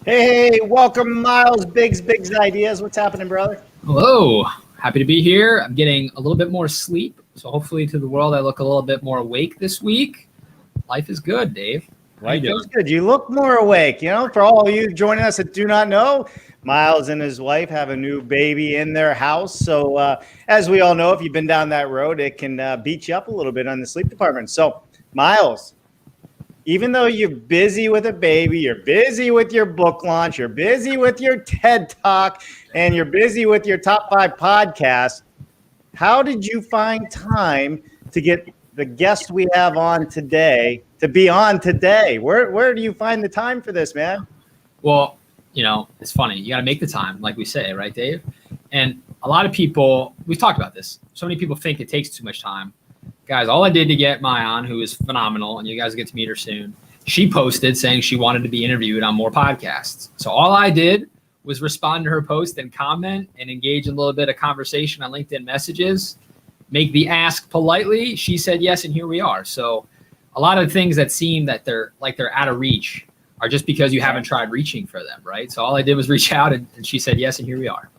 Hey, welcome, Miles. Biggs Ideas. What's happening, brother? Hello. Happy to be here. I'm getting a little bit more sleep. So hopefully to the world, I look a little bit more awake this week. Life is good, Dave. Life is good. You look more awake. You know, for all of you joining us that do not know, Miles and his wife have a new baby in their house. So as we all know, if you've been down that road, it can beat you up a little bit on the sleep department. So, Miles, even though you're busy with a baby, you're busy with your book launch, you're busy with your TED Talk, and you're busy with your top 5 podcasts, how did you find time to get the guest we have on today to be on today? Where do you find the time for this, man? Well, you know, it's funny. You got to make the time, like we say, right, Dave? And a lot of people, we've talked about this. So many people think it takes too much time. Guys, all I did to get Maayan, who is phenomenal, and you guys get to meet her soon, she posted saying she wanted to be interviewed on more podcasts. So all I did was respond to her post and comment and engage in a little bit of conversation on LinkedIn messages, make the ask politely. She said yes, and here we are. So a lot of things that seem that they're out of reach are just because you haven't tried reaching for them, right? So all I did was reach out, and she said yes, and here we are.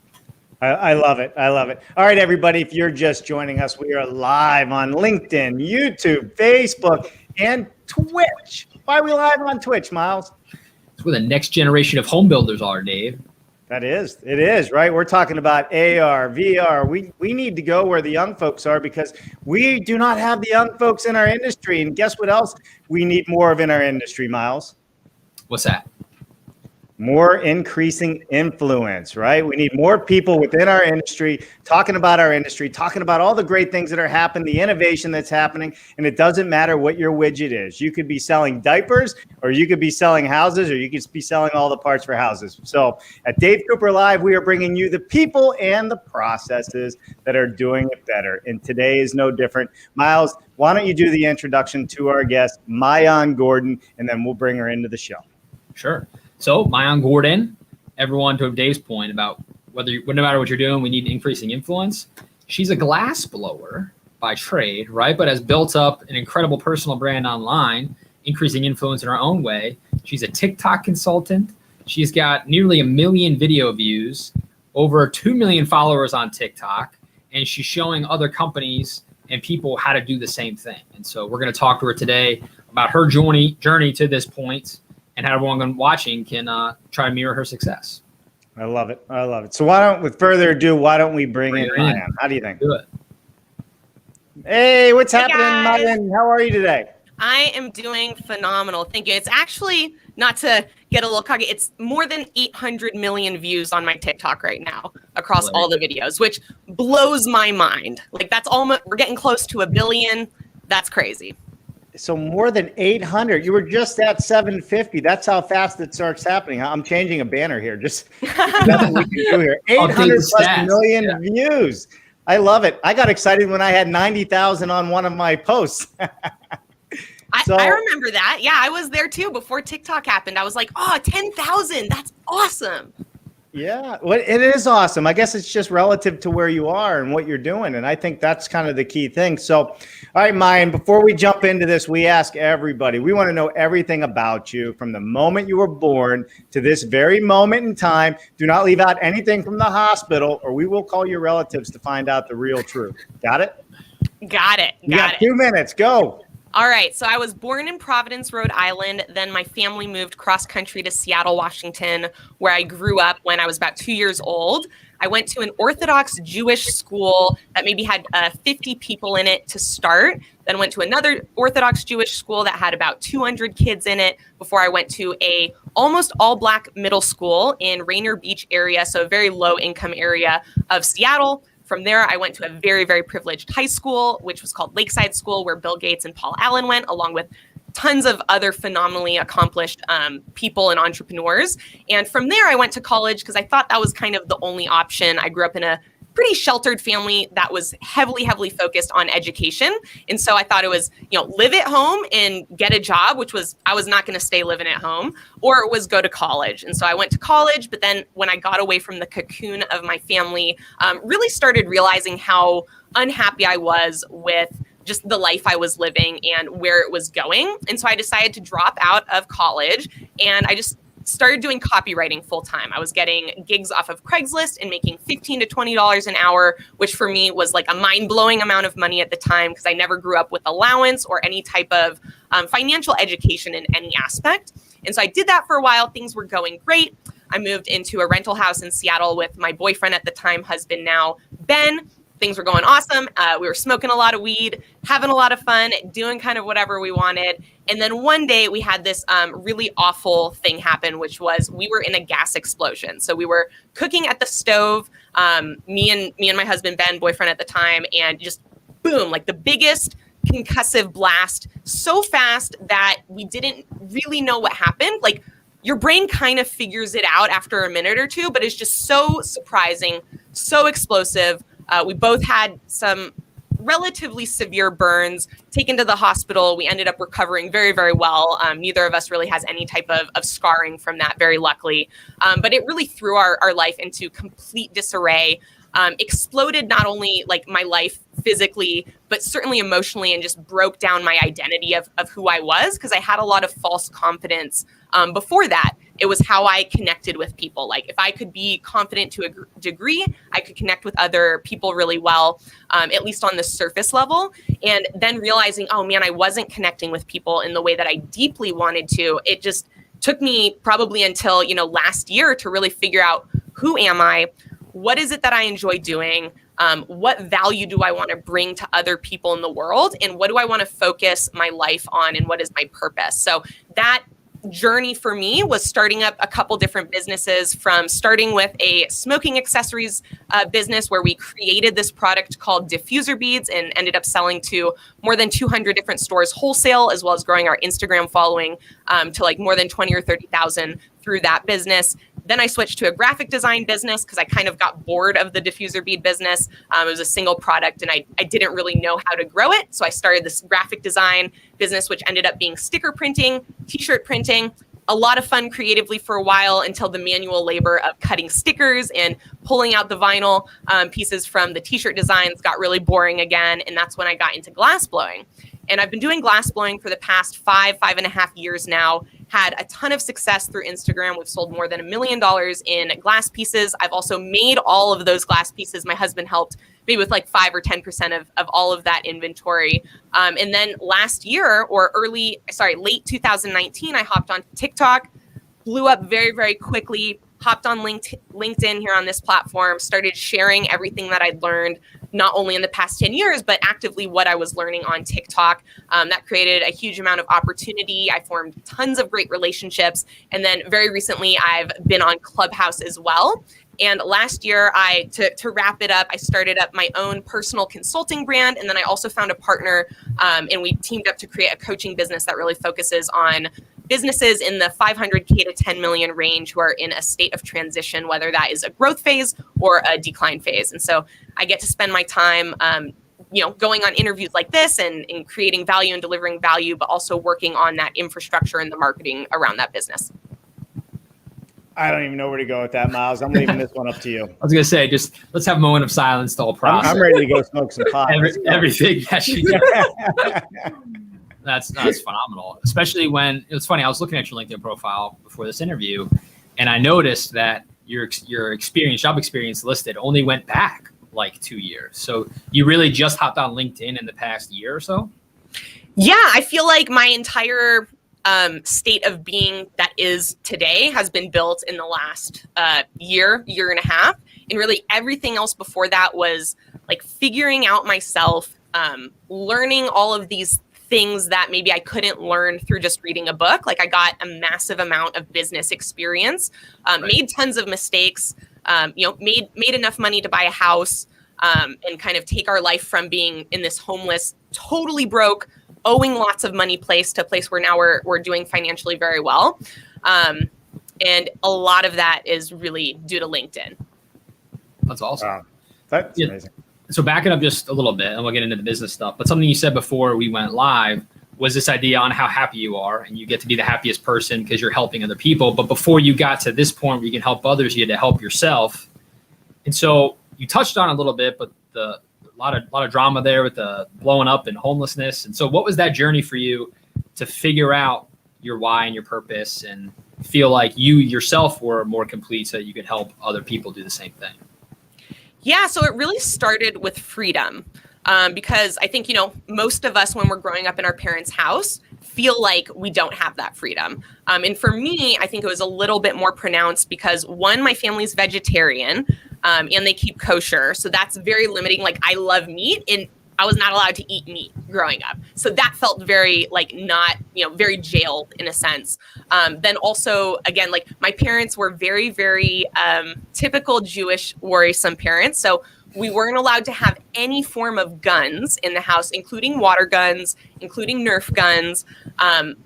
I love it. I love it. All right, everybody, if you're just joining us, we are live on LinkedIn, YouTube, Facebook, and Twitch. Why are we live on Twitch, Miles? It's where the next generation of home builders are, Dave. It is, right? We're talking about AR, VR. We need to go where the young folks are because we do not have the young folks in our industry. And guess what else we need more of in our industry, Miles? What's that? More increasing influence, right? We need more people within our industry talking about our industry, talking about all the great things that are happening, the innovation that's happening. And it doesn't matter what your widget is. You could be selling diapers, or you could be selling houses, or you could be selling all the parts for houses. So at Dave Cooper Live, we are bringing you the people and the processes that are doing it better. And today is no different. Miles, why don't you do the introduction to our guest, Maayan Gordon, and then we'll bring her into the show. Sure. So Maayan Gordon, everyone, to Dave's point about no matter what you're doing, we need increasing influence. She's a glass blower by trade, right? But has built up an incredible personal brand online, increasing influence in her own way. She's a TikTok consultant. She's got nearly 1 million video views, over 2 million followers on TikTok, and she's showing other companies and people how to do the same thing. And so we're going to talk to her today about her journey to this point, and how everyone watching can try to mirror her success. I love it. So with further ado, why don't we bring in Maayan? How do you think? Do it. Hey, what's happening, Maayan? How are you today? I am doing phenomenal. Thank you. It's actually, not to get a little cocky, it's more than 800 million views on my TikTok right now across all the videos, which blows my mind. Like we're getting close to 1 billion. That's crazy. So more than 800. You were just at 750. That's how fast it starts happening. I'm changing a banner here. Just that's what we can do here. 800 plus million views. I love it. I got excited when I had 90,000 on one of my posts. I remember that. Yeah, I was there too before TikTok happened. I was like, 10,000. That's awesome. Yeah, well, it is awesome. I guess it's just relative to where you are and what you're doing. And I think that's kind of the key thing. So, all right, Maayan, before we jump into this, we ask everybody, we want to know everything about you from the moment you were born to this very moment in time. Do not leave out anything from the hospital, or we will call your relatives to find out the real truth. Got it? Got it. You got 2 minutes. Go. All right. So I was born in Providence, Rhode Island. Then my family moved cross country to Seattle, Washington, where I grew up when I was about 2 years old. I went to an Orthodox Jewish school that maybe had 50 people in it to start. Then went to another Orthodox Jewish school that had about 200 kids in it before I went to a almost all black middle school in Rainier Beach area. So a very low income area of Seattle. From there, I went to a very, very privileged high school, which was called Lakeside School, where Bill Gates and Paul Allen went, along with tons of other phenomenally accomplished people and entrepreneurs. And from there, I went to college because I thought that was kind of the only option. I grew up in a pretty sheltered family that was heavily focused on education. And so I thought it was, live at home and get a job, which was, I was not going to stay living at home, or it was go to college. And so I went to college, but then when I got away from the cocoon of my family, really started realizing how unhappy I was with just the life I was living and where it was going. And so I decided to drop out of college, and I just started doing copywriting full time. I was getting gigs off of Craigslist and making $15 to $20 an hour, which for me was like a mind-blowing amount of money at the time because I never grew up with allowance or any type of financial education in any aspect. And so I did that for a while. Things were going great. I moved into a rental house in Seattle with my boyfriend at the time, husband now, Ben. Things were going awesome. We were smoking a lot of weed, having a lot of fun, doing kind of whatever we wanted. And then one day we had this really awful thing happen, which was we were in a gas explosion. So we were cooking at the stove, me and my husband, Ben, boyfriend at the time, and just boom, like the biggest concussive blast so fast that we didn't really know what happened. Like your brain kind of figures it out after a minute or two, but it's just so surprising, so explosive. We both had some relatively severe burns, taken to the hospital. We ended up recovering very, very well. Neither of us really has any type of scarring from that, very luckily. But it really threw our life into complete disarray. Exploded not only like my life physically, but certainly emotionally, and just broke down my identity of who I was, because I had a lot of false confidence before that. It was how I connected with people. Like if I could be confident to a degree, I could connect with other people really well, at least on the surface level. And then realizing, oh man, I wasn't connecting with people in the way that I deeply wanted to. It just took me probably until, last year to really figure out, who am I? What is it that I enjoy doing? What value do I want to bring to other people in the world? And what do I want to focus my life on? And what is my purpose? So that journey for me was starting up a couple different businesses, from starting with a smoking accessories business where we created this product called diffuser beads and ended up selling to more than 200 different stores wholesale, as well as growing our Instagram following to like more than 20 or 30,000 through that business. Then I switched to a graphic design business because I kind of got bored of the diffuser bead business. It was a single product and I didn't really know how to grow it. So I started this graphic design business, which ended up being sticker printing, t-shirt printing, a lot of fun creatively for a while, until the manual labor of cutting stickers and pulling out the vinyl pieces from the t-shirt designs got really boring again. And that's when I got into glass blowing. And I've been doing glass blowing for the past 5.5 years now. Had a ton of success through Instagram. We've sold more than $1 million in glass pieces. I've also made all of those glass pieces. My husband helped maybe with like 5 or 10% of all of that inventory. And then last year, or late 2019, I hopped on TikTok, blew up very, very quickly, hopped on LinkedIn here on this platform, started sharing everything that I'd learned, not only in the past 10 years, but actively what I was learning on TikTok. That created a huge amount of opportunity. I formed tons of great relationships. And then very recently, I've been on Clubhouse as well. And last year, to wrap it up, I started up my own personal consulting brand. And then I also found a partner, and we teamed up to create a coaching business that really focuses on businesses in the 500K to 10 million range who are in a state of transition, whether that is a growth phase or a decline phase. And so I get to spend my time, going on interviews like this and creating value and delivering value, but also working on that infrastructure and the marketing around that business. I don't even know where to go with that, Miles. I'm leaving this one up to you. I was going to say, just let's have a moment of silence the whole process. I'm ready to go smoke some pot. Everything. That's phenomenal, especially when it's funny. I was looking at your LinkedIn profile before this interview, and I noticed that your job experience listed only went back like 2 years. So you really just hopped on LinkedIn in the past year or so? Yeah, I feel like my entire state of being that is today has been built in the last year and a half. And really everything else before that was like figuring out myself, learning all of these things that maybe I couldn't learn through just reading a book. Like I got a massive amount of business experience, made tons of mistakes, made enough money to buy a house, and kind of take our life from being in this homeless, totally broke, owing lots of money place to a place where now we're doing financially very well. And a lot of that is really due to LinkedIn. That's awesome. Wow. That's amazing. So backing up just a little bit, and we'll get into the business stuff, but something you said before we went live was this idea on how happy you are, and you get to be the happiest person because you're helping other people. But before you got to this point where you can help others, you had to help yourself. And so you touched on it a little bit, but a lot of drama there with the blowing up and homelessness. And so what was that journey for you to figure out, your why and your purpose and feel like you yourself were more complete so that you could help other people do the same thing? Yeah, so it really started with freedom. Because I think, most of us when we're growing up in our parents' house feel like we don't have that freedom. And for me, I think it was a little bit more pronounced because one, my family's vegetarian and they keep kosher. So that's very limiting. Like I love meat and I was not allowed to eat meat growing up. So that felt very not, very jailed in a sense. Then also, again, like my parents were very, very typical Jewish worrisome parents. So we weren't allowed to have any form of guns in the house, including water guns, including Nerf guns.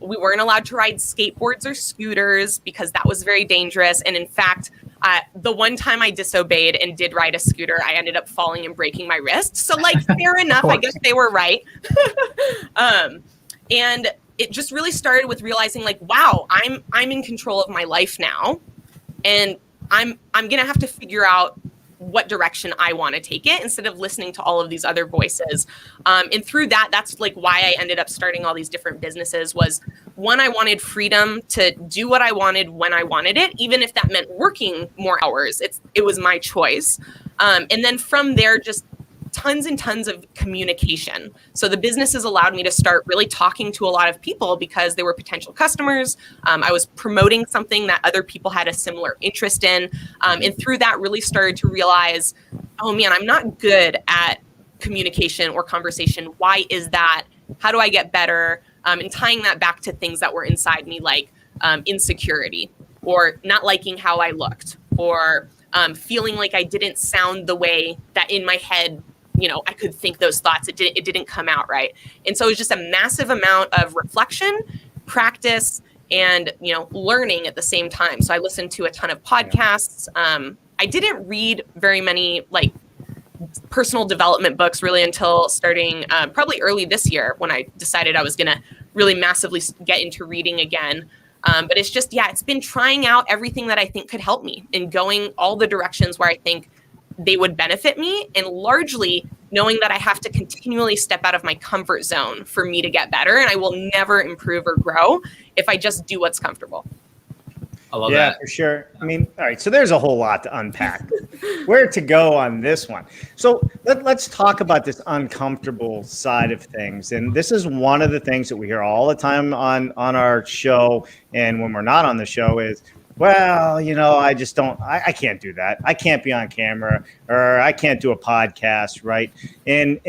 We weren't allowed to ride skateboards or scooters because that was very dangerous. And in fact, the one time I disobeyed and did ride a scooter, I ended up falling and breaking my wrist. So fair enough. I guess they were right. And it just really started with realizing wow, I'm in control of my life now. And I'm going to have to figure out what direction I want to take it instead of listening to all of these other voices. And through that's why I ended up starting all these different businesses was one, I wanted freedom to do what I wanted when I wanted it, even if that meant working more hours. It was my choice. And then from there, just tons and tons of communication. So the businesses allowed me to start really talking to a lot of people because they were potential customers. I was promoting something that other people had a similar interest in. And through that really started to realize, oh man, I'm not good at communication or conversation. Why is that? How do I get better? And tying that back to things that were inside me, like insecurity or not liking how I looked or feeling like I didn't sound the way that in my head I could think those thoughts. It didn't come out right. And so it was just a massive amount of reflection, practice, and, learning at the same time. So I listened to a ton of podcasts. I didn't read very many personal development books really until starting probably early this year when I decided I was going to really massively get into reading again. But it's just, it's been trying out everything that I think could help me and going all the directions where I think they would benefit me, and largely knowing that I have to continually step out of my comfort zone for me to get better. And I will never improve or grow if I just do what's comfortable. I love that. Yeah, for sure. I mean, all right. So there's a whole lot to unpack. Where to go on this one? So let's talk about this uncomfortable side of things. And this is one of the things that we hear all the time on our show. And when we're not on the show is, well, I just I can't do that. I can't be on camera or I can't do a podcast. Right. And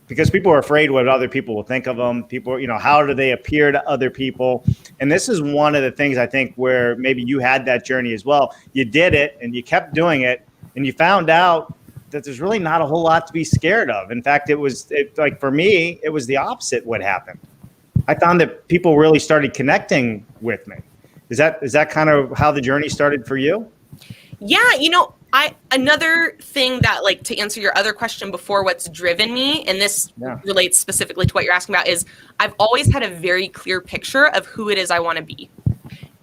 because people are afraid what other people will think of them. People, how do they appear to other people? And this is one of the things I think where maybe you had that journey as well. You did it and you kept doing it and you found out that there's really not a whole lot to be scared of. In fact, for me, it was the opposite what happened. I found that people really started connecting with me. Is that kind of how the journey started for you? Yeah, another thing that to answer your other question before, what's driven me, and this relates specifically to what you're asking about, is I've always had a very clear picture of who it is I want to be.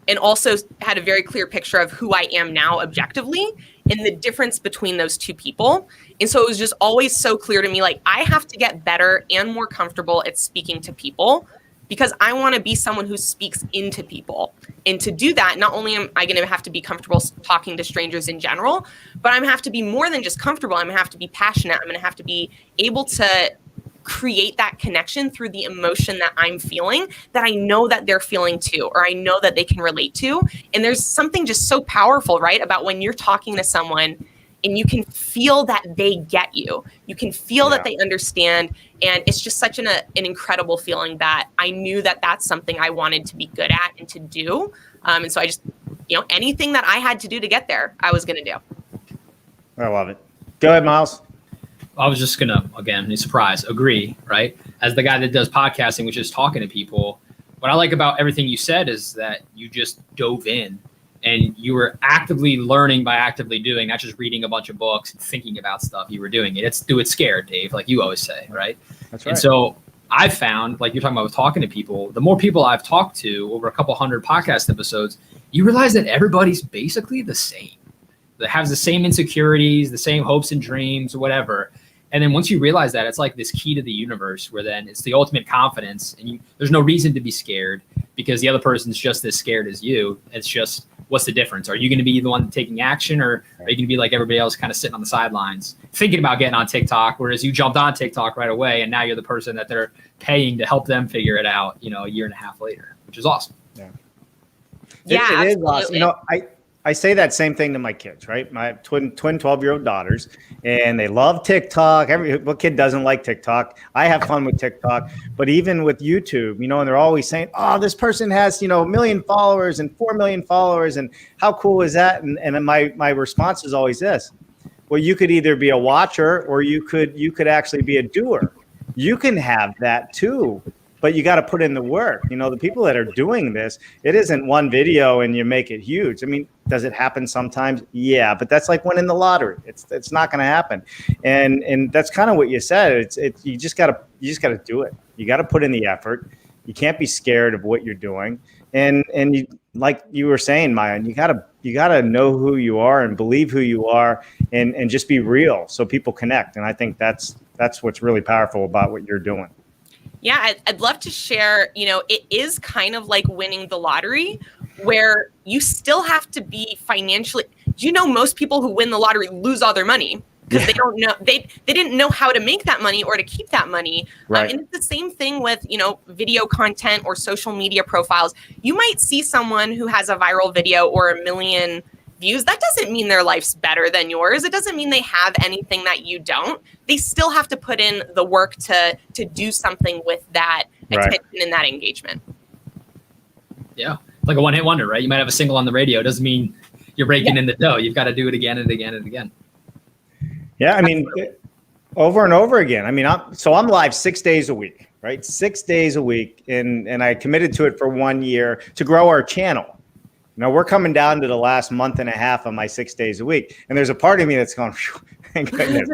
And also had a very clear picture of who I am now objectively and the difference between those two people. And so it was just always so clear to me, I have to get better and more comfortable at speaking to people because I want to be someone who speaks into people. And to do that, not only am I going to have to be comfortable talking to strangers in general, but I'm going to have to be more than just comfortable. I'm going to have to be passionate. I'm going to have to be able to create that connection through the emotion that I'm feeling that I know that they're feeling too, or I know that they can relate to. And there's something just so powerful, right, about when you're talking to someone and you can feel that they get you. You can feel that they understand. And it's just such an incredible feeling that I knew that that's something I wanted to be good at and to do. And so I just, anything that I had to do to get there, I was going to do. I love it. Go ahead, Miles. I was just going to, again, surprise, agree, right? As the guy that does podcasting, which is talking to people, what I like about everything you said is that you just dove in. And you were actively learning by actively doing, not just reading a bunch of books and thinking about stuff. You were doing it. It's do it scared, Dave, like you always say, right? That's right. And so I've found, like you're talking about with talking to people, the more people I've talked to over a couple hundred podcast episodes, you realize that everybody's basically the same. That has the same insecurities, the same hopes and dreams, or whatever. And then once you realize that, it's like this key to the universe where then it's the ultimate confidence, and there's no reason to be scared because the other person's just as scared as you. It's just, what's the difference? Are you going to be the one taking action, or are you going to be like everybody else kind of sitting on the sidelines thinking about getting on TikTok, whereas you jumped on TikTok right away and now you're the person that they're paying to help them figure it out, a year and a half later, which is awesome. Yeah, it is awesome. I say that same thing to my kids, right? My twin 12-year-old daughters, and they love TikTok. What kid doesn't like TikTok? I have fun with TikTok, but even with YouTube, and they're always saying, oh, this person has, 1 million followers and 4 million followers. And how cool is that? And my response is always this. Well, you could either be a watcher or you could actually be a doer. You can have that too. But you got to put in the work. The people that are doing this, it isn't one video and you make it huge. I mean, does it happen sometimes? Yeah, but that's like winning the lottery. It's not going to happen. And that's kind of what you said. You just got to do it. You got to put in the effort. You can't be scared of what you're doing. And you, like you were saying, Maayan, you got to know who you are and believe who you are and just be real so people connect. And I think that's what's really powerful about what you're doing. Yeah, I'd love to share, it is kind of like winning the lottery where you still have to be financially, most people who win the lottery lose all their money because they don't know, they didn't know how to make that money or to keep that money. Right. And it's the same thing with, video content or social media profiles. You might see someone who has a viral video or 1 million views. That doesn't mean their life's better than yours. It doesn't mean they have anything that you don't. They still have to put in the work to do something with that attention and that engagement. Yeah. It's like a one-hit wonder, right? You might have a single on the radio. It doesn't mean you're breaking in the dough. You've got to do it again and again and again. Yeah. I mean, over and over again. I mean, I'm live 6 days a week, right? 6 days a week. And I committed to it for 1 year to grow our channel. Now we're coming down to the last month and a half of my 6 days a week. And there's a part of me that's going, thank goodness,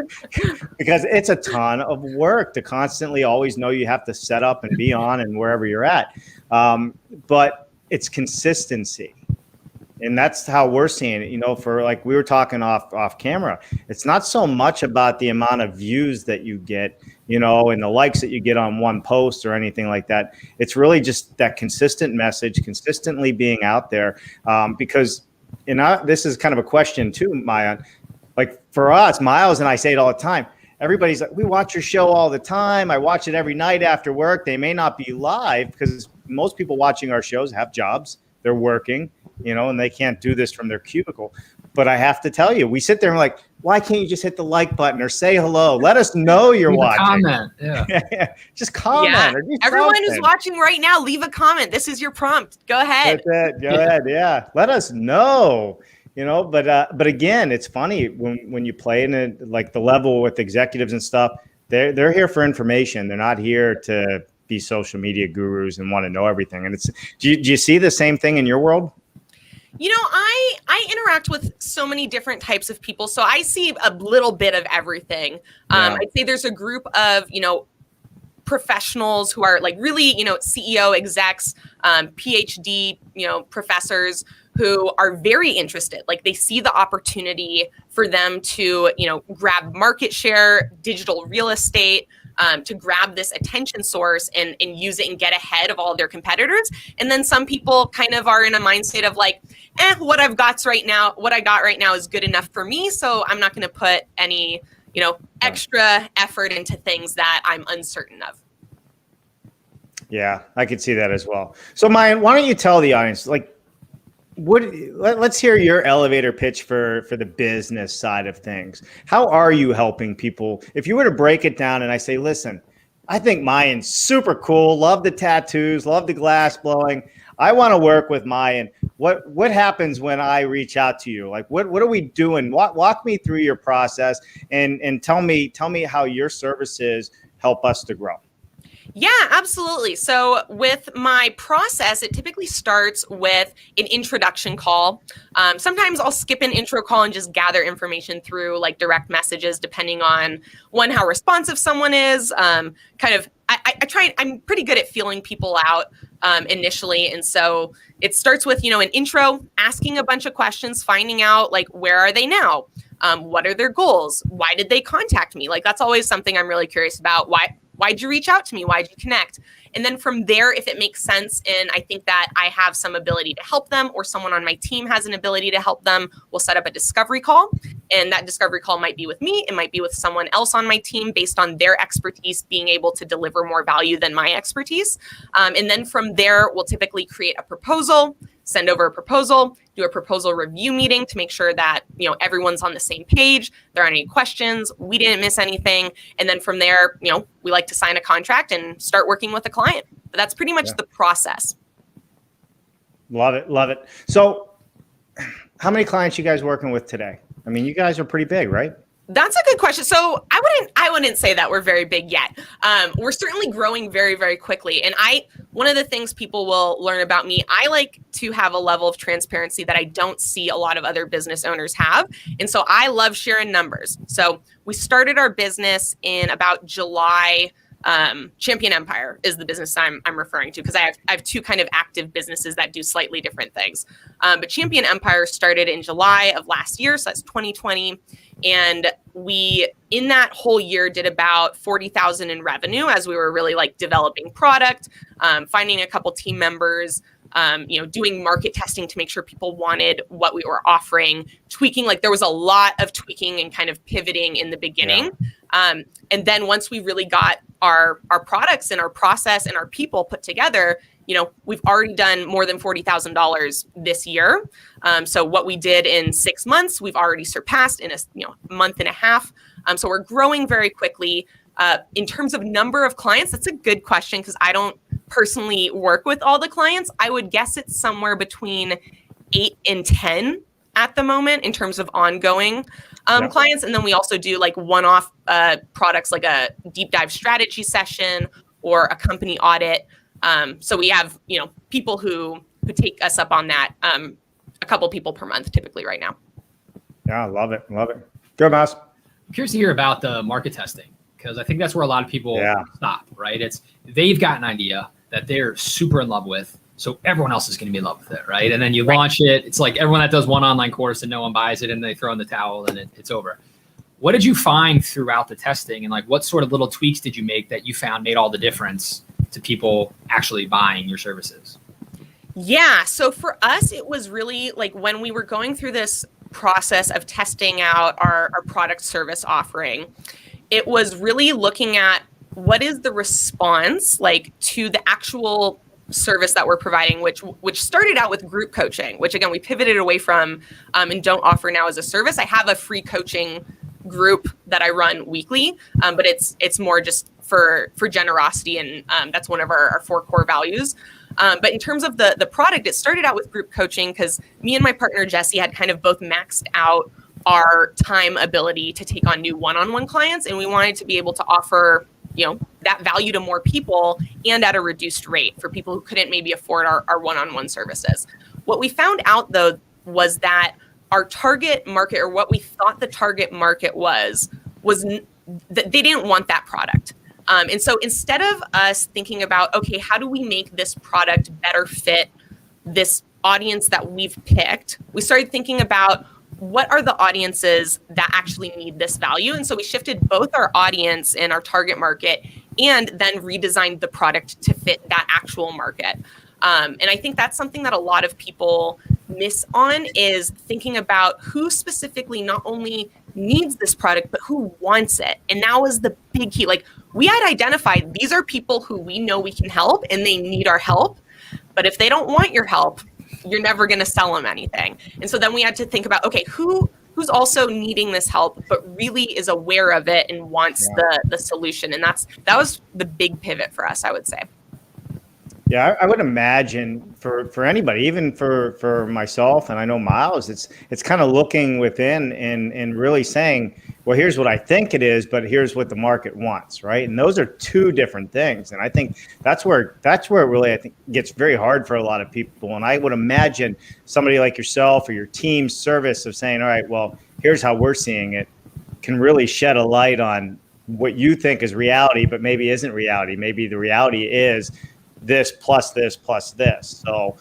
because it's a ton of work to constantly always know you have to set up and be on and wherever you're at. But it's consistency. And that's how we're seeing it, for like we were talking off camera. It's not so much about the amount of views that you get, and the likes that you get on one post or anything like that. It's really just that consistent message, consistently being out there. Because this is kind of a question too, Maayan. Like for us, Miles and I say it all the time. Everybody's like, we watch your show all the time. I watch it every night after work. They may not be live because most people watching our shows have jobs. They're working, and they can't do this from their cubicle. But I have to tell you, we sit there and we're like, why can't you just hit the like button or say hello? Let us know you're watching. Comment. Yeah. Just comment. Yeah. Or do Everyone something. who's watching right now, leave a comment. This is your prompt. Go ahead. That's it. Go ahead. Yeah. Let us know. But again, it's funny when you play in it, like the level with executives and stuff, they're here for information. They're not here to be social media gurus and want to know everything. And do you see the same thing in your world? I interact with so many different types of people. So I see a little bit of everything. I'd say there's a group of, professionals who are like really, CEO execs, PhD, professors who are very interested. Like they see the opportunity for them to, grab market share, digital real estate, to grab this attention source and use it and get ahead of all of their competitors. And then some people kind of are in a mindset of like, what I got right now is good enough for me. So I'm not going to put any, extra effort into things that I'm uncertain of. Yeah, I could see that as well. So Maayan, why don't you tell the audience, like, let's hear your elevator pitch for the business side of things. How are you helping people? If you were to break it down and I say, listen, I think Maayan's super cool. Love the tattoos, love the glass blowing. I want to work with Maayan. What happens when I reach out to you? Like, what are we doing? Walk me through your process and tell me how your services help us to grow. Yeah, absolutely. So with my process, it typically starts with an introduction call. Sometimes I'll skip an intro call and just gather information through like direct messages, depending on how responsive someone is. I'm pretty good at feeling people out initially. And so it starts with, an intro, asking a bunch of questions, finding out like, where are they now? What are their goals? Why did they contact me? Like, that's always something I'm really curious about. Why'd you reach out to me? Why'd you connect? And then from there, if it makes sense and I think that I have some ability to help them or someone on my team has an ability to help them, we'll set up a discovery call. And that discovery call might be with me. It might be with someone else on my team based on their expertise being able to deliver more value than my expertise. And then from there, we'll typically create a proposal, send over a proposal, do a proposal review meeting to make sure that, everyone's on the same page. There aren't any questions. We didn't miss anything. And then from there, we like to sign a contract and start working with the client. But that's pretty much the process. Love it. Love it. So how many clients you guys working with today? I mean, you guys are pretty big, right? That's a good question. So I wouldn't say that we're very big yet. We're certainly growing very, very quickly. And one of the things people will learn about me, I like to have a level of transparency that I don't see a lot of other business owners have. And so I love sharing numbers. So we started our business in about July. Champion Empire is the business I'm referring to because I have two kind of active businesses that do slightly different things. But Champion Empire started in July of last year, so that's 2020. And we, in that whole year, did about 40,000 in revenue as we were really developing product, finding a couple team members, doing market testing to make sure people wanted what we were offering, tweaking. There was a lot of tweaking and kind of pivoting in the beginning. Yeah. And then once we really got our products and our process and our people put together, we've already done more than $40,000 this year. So what we did in 6 months, we've already surpassed in a month and a half. So we're growing very quickly. In terms of number of clients, that's a good question because I don't personally work with all the clients. I would guess it's somewhere between 8 and 10 at the moment in terms of ongoing clients. And then we also do one-off products like a deep dive strategy session or a company audit. So we have, people who take us up on that, a couple people per month typically right now. Yeah, I love it. Love it. Good, Mouse. I'm curious to hear about the market testing because I think that's where a lot of people stop, right? They've got an idea that they're super in love with. So everyone else is going to be in love with it, right? And then you launch it. It's like everyone that does one online course and no one buys it and they throw in the towel and it's over. What did you find throughout the testing and what sort of little tweaks did you make that you found made all the difference to people actually buying your services? Yeah. So for us, it was really when we were going through this process of testing out our product service offering, it was really looking at what is the response to the actual service that we're providing, which started out with group coaching, which again, we pivoted away from and don't offer now as a service. I have a free coaching group that I run weekly, but it's more just for generosity. And that's one of our 4 core values. But in terms of the product, it started out with group coaching because me and my partner, Jesse, had kind of both maxed out our time ability to take on new one-on-one clients. And we wanted to be able to offer that value to more people and at a reduced rate for people who couldn't maybe afford our one-on-one services. What we found out though was that our target market, or what we thought the target market was that they didn't want that product. And so instead of us thinking about, okay, how do we make this product better fit this audience that we've picked, we started thinking about what are the audiences that actually need this value? And so we shifted both our audience and our target market and then redesigned the product to fit that actual market. And I think that's something that a lot of people miss on is thinking about who specifically not only needs this product, but who wants it. And that was the big key. We had identified these are people who we know we can help and they need our help. But if they don't want your help, you're never going to sell them anything. And so then we had to think about, okay, who's also needing this help, but really is aware of it and wants the solution. And that was the big pivot for us, I would say. Yeah, I would imagine for anybody, even for myself, and I know Miles, it's kind of looking within and really saying, well, here's what I think it is, but here's what the market wants, right? And those are two different things. And I think that's where it really, I think, gets very hard for a lot of people. And I would imagine somebody like yourself or your team's service of saying, all right, well, here's how we're seeing it, can really shed a light on what you think is reality, but maybe isn't reality. Maybe the reality is this plus this plus this. So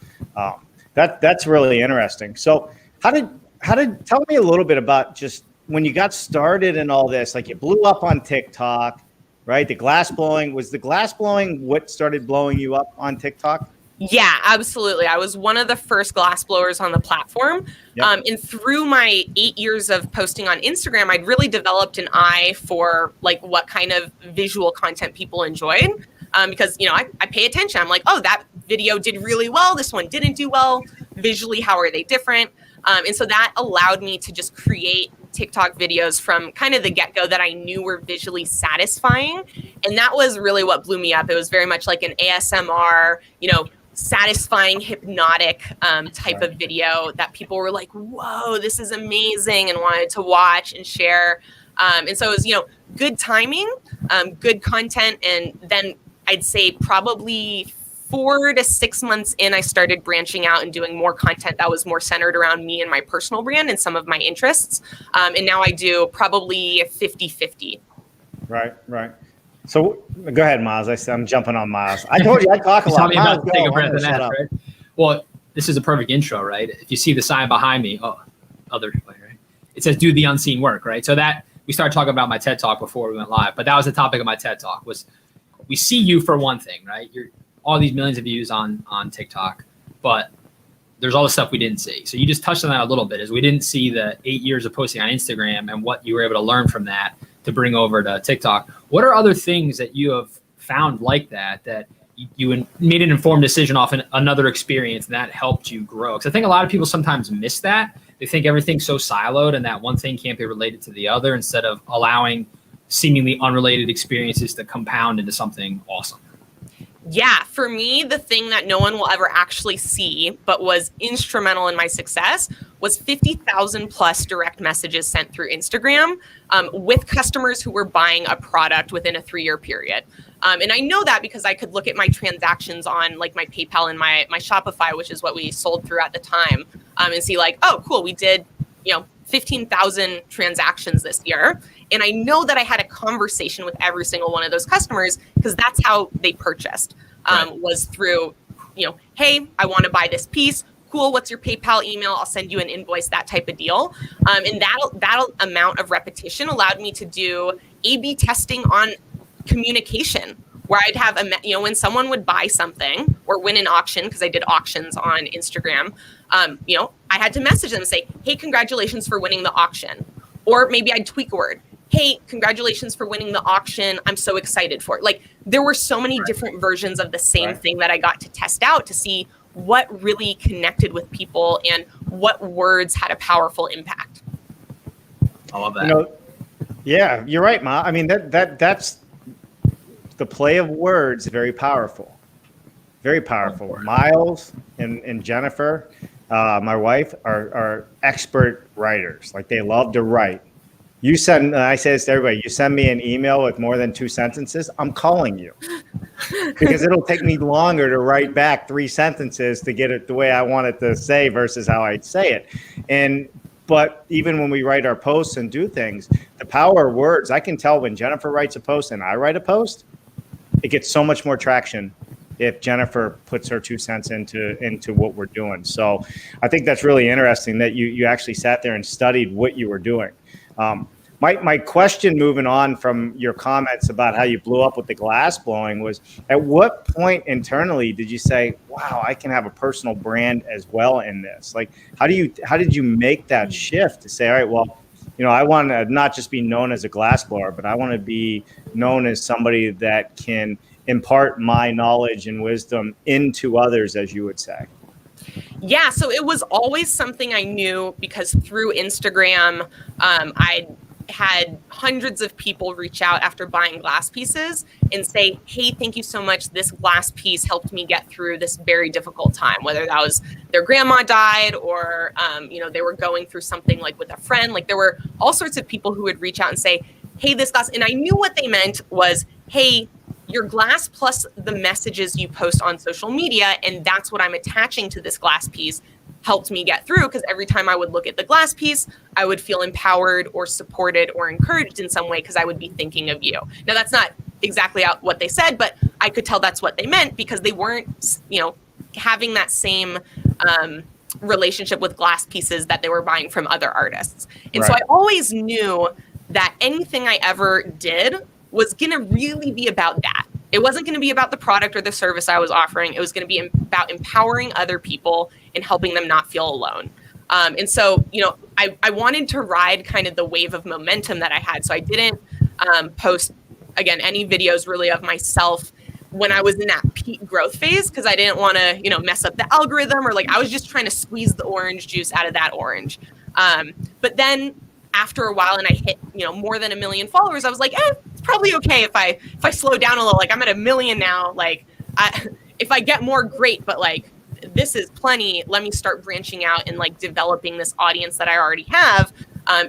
that's really interesting. So how did tell me a little bit about just when you got started in all this, like you blew up on TikTok, right? The glass blowing, was the glass blowing what started blowing you up on TikTok? Yeah, absolutely. I was one of the first glass blowers on the platform. Yep. And through my 8 years of posting on Instagram, I'd really developed an eye for like what kind of visual content people enjoyed. Because, I pay attention. I'm like, oh, that video did really well. This one didn't do well. Visually, how are they different? And so that allowed me to just create TikTok videos from kind of the get-go that I knew were visually satisfying. And that was really what blew me up. It was very much like an ASMR, satisfying, hypnotic type of video that people were like, whoa, this is amazing, and wanted to watch and share. And so it was, good timing, good content. And then I'd say probably 4 to 6 months in, I started branching out and doing more content that was more centered around me and my personal brand and some of my interests. And now I do probably 50-50. Right. So go ahead, Miles. I'm jumping on Miles. I told you I'd talk a lot. Tell me about take a breath and ask, right? Well, this is a perfect intro, right? If you see the sign behind me, other way, right? It says "Do the unseen work," right? So that we started talking about my TED Talk before we went live, but that was the topic of my TED Talk. Was we see you for one thing, right? You're all these millions of views on TikTok, but there's all the stuff we didn't see. So you just touched on that a little bit, is we didn't see the 8 years of posting on Instagram and what you were able to learn from that to bring over to TikTok. What are other things that you have found like that you made an informed decision off another experience and that helped you grow? Because I think a lot of people sometimes miss that. They think everything's so siloed and that one thing can't be related to the other, instead of allowing seemingly unrelated experiences to compound into something awesome. Yeah, for me, the thing that no one will ever actually see, but was instrumental in my success, was 50,000 plus direct messages sent through Instagram with customers who were buying a product within a 3-year period. And I know that because I could look at my transactions on like my PayPal and my Shopify, which is what we sold through at the time, and see like, oh, cool, we did, 15,000 transactions this year. And I know that I had a conversation with every single one of those customers because that's how they purchased, was through, hey, I want to buy this piece. Cool. What's your PayPal email? I'll send you an invoice, that type of deal. And that amount of repetition allowed me to do A/B testing on communication, where I'd have, when someone would buy something or win an auction, because I did auctions on Instagram, I had to message them and say, hey, congratulations for winning the auction. Or maybe I'd tweak a word. Hey, congratulations for winning the auction. I'm so excited for it. Like, there were so many different versions of the same thing that I got to test out to see what really connected with people and what words had a powerful impact. I love that. Yeah, you're right, Ma. I mean, that's the play of words, very powerful. Very powerful. Miles and Jennifer, my wife, are expert writers. Like, they love to write. I say this to everybody, you send me an email with more than 2 sentences, I'm calling you. Because it'll take me longer to write back 3 sentences to get it the way I want it to say versus how I'd say it. But even when we write our posts and do things, the power of words, I can tell when Jennifer writes a post and I write a post, it gets so much more traction if Jennifer puts her 2 cents into what we're doing. So I think that's really interesting that you actually sat there and studied what you were doing. My question, moving on from your comments about how you blew up with the glass blowing, was at what point internally did you say, wow, I can have a personal brand as well in this? Like, how did you make that shift to say, all right, well, I want to not just be known as a glass blower, but I want to be known as somebody that can impart my knowledge and wisdom into others, as you would say? Yeah, so it was always something I knew because through Instagram, I had hundreds of people reach out after buying glass pieces and say, hey, thank you so much. This glass piece helped me get through this very difficult time, whether that was their grandma died or, they were going through something like with a friend. Like, there were all sorts of people who would reach out and say, hey, this glass. And I knew what they meant was, hey, your glass plus the messages you post on social media, and that's what I'm attaching to this glass piece, helped me get through, because every time I would look at the glass piece, I would feel empowered or supported or encouraged in some way because I would be thinking of you. Now, that's not exactly what they said, but I could tell that's what they meant because they weren't, having that same relationship with glass pieces that they were buying from other artists. And so Right. I always knew that anything I ever did was going to really be about that. It wasn't going to be about the product or the service I was offering. It was going to be about empowering other people and helping them not feel alone. And so, I wanted to ride kind of the wave of momentum that I had. So I didn't post, again, any videos really of myself when I was in that peak growth phase, because I didn't want to, mess up the algorithm, or like I was just trying to squeeze the orange juice out of that orange. But then after a while and I hit, more than 1 million followers, I was like, it's probably okay if I slow down a little. Like I'm at 1 million now. Like if I get more, great. But like, this is plenty. Let me start branching out and like developing this audience that I already have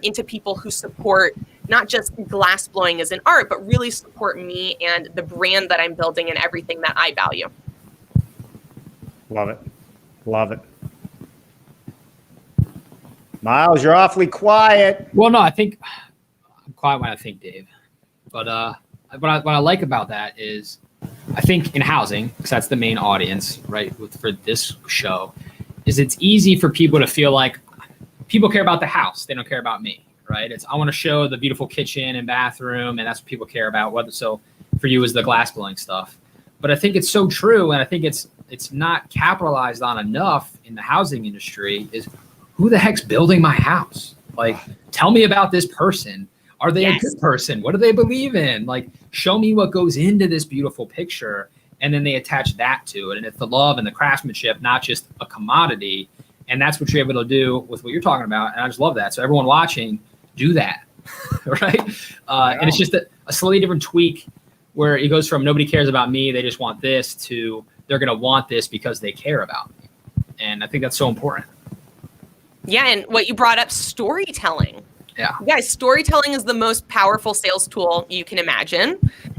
into people who support not just glass blowing as an art, but really support me and the brand that I'm building and everything that I value. Love it. Love it. Miles, you're awfully quiet. Well, no, I think I'm quiet when I think, Dave. But what I like about that is I think in housing, because that's the main audience, right, for this show, is it's easy for people to feel like people care about the house. They don't care about me, right? I want to show the beautiful kitchen and bathroom, and that's what people care about. So for you is the glass blowing stuff. But I think it's so true, and I think it's not capitalized on enough in the housing industry is who the heck's building my house? Like, tell me about this person. Are they a good person? What do they believe in? Like, show me what goes into this beautiful picture. And then they attach that to it. And it's the love and the craftsmanship, not just a commodity. And that's what you're able to do with what you're talking about. And I just love that. So everyone watching, do that, right? And it's just a slightly different tweak where it goes from nobody cares about me, they just want this, to they're going to want this because they care about me. And I think that's so important. Yeah, and what you brought up, storytelling. Yeah. Guys, storytelling is the most powerful sales tool you can imagine.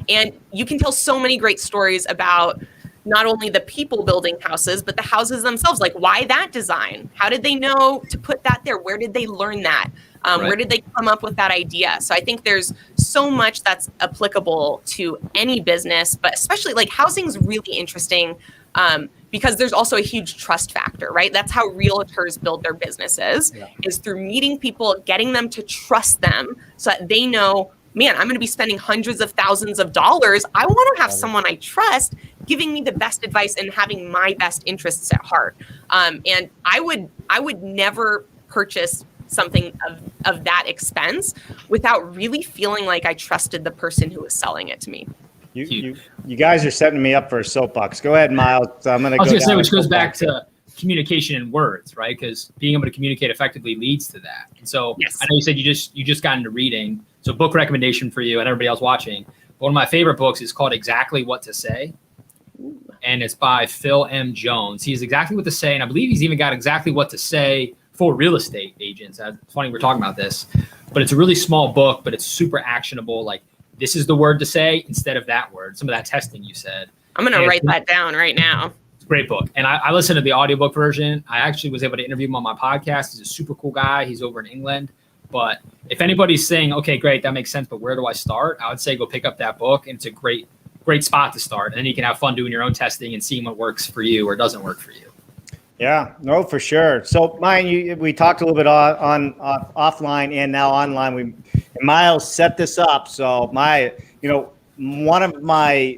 And you can tell so many great stories about not only the people building houses, but the houses themselves. Like, why that design? How did they know to put that there? Where did they learn that? Where did they come up with that idea? So I think there's so much that's applicable to any business, but especially like housing is really interesting because there's also a huge trust factor, right? That's how realtors build their businesses, is through meeting people, getting them to trust them so that they know, man, I'm going to be spending hundreds of thousands of dollars. I want to have someone I trust giving me the best advice and having my best interests at heart. And I would never purchase something of that expense without really feeling like I trusted the person who was selling it to me. You guys are setting me up for a soapbox. Go ahead, Miles. I'm going to go. I was going to say, which goes soapbox. back to communication in words, right? Because being able to communicate effectively leads to that. And so I know you said you just got into reading. So book recommendation for you and everybody else watching. One of my favorite books is called Exactly What to Say. And it's by Phil M. Jones. He has exactly what to say. And I believe he's even got exactly what to say for real estate agents. It's funny we're talking about this, but it's a really small book, but it's super actionable. Like, this is the word to say instead of that word. Some of that testing you said. I'm going to write that down right now. It's a great book. And I listened to the audiobook version. I actually was able to interview him on my podcast. He's a super cool guy. He's over in England. But if anybody's saying, okay, great, that makes sense, but where do I start? I would say go pick up that book, and it's a great spot to start. And then you can have fun doing your own testing and seeing what works for you or doesn't work for you. Yeah, no, for sure. So, Maayan, we talked a little bit on offline and now online. Miles set this up. So, one of my